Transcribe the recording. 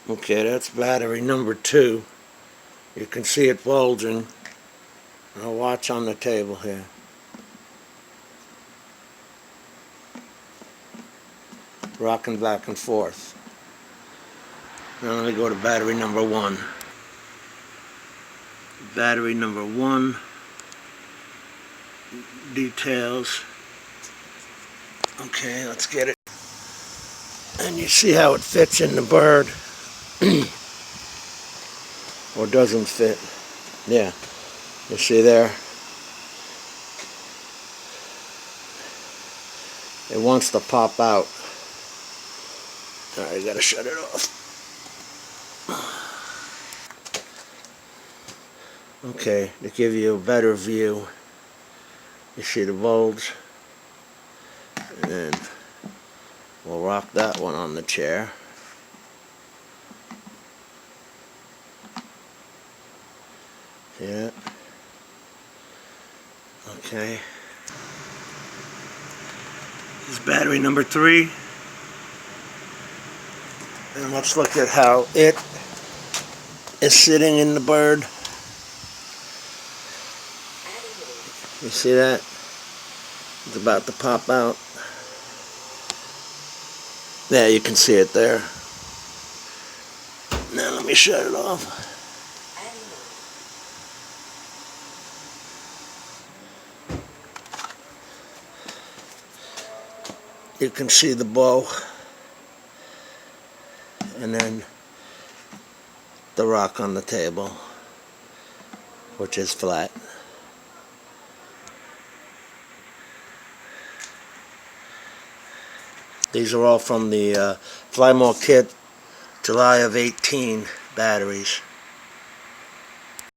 Okay, that's battery number 2. You can see it bulging. Now watch on the table here. Rocking back and forth. Now let me go to battery number 1. Battery number 1 details. Okay, let's get it. And you see how it fits in the bird. Or doesn't fit. Yeah, you see there? It wants to pop out. Alright, you gotta shut it off. Okay, to give you a better view, you see the bulge. And then we'll rock that one on the chair. Yeah. Okay. This is battery number 3. And let's look at how it is sitting in the bird. You see that? It's about to pop out. Yeah, you can see it there. Now let me shut it off. You can see the bow. And then the rock on the table, which is flat. These are all from the Fly More Kit July of 18 batteries.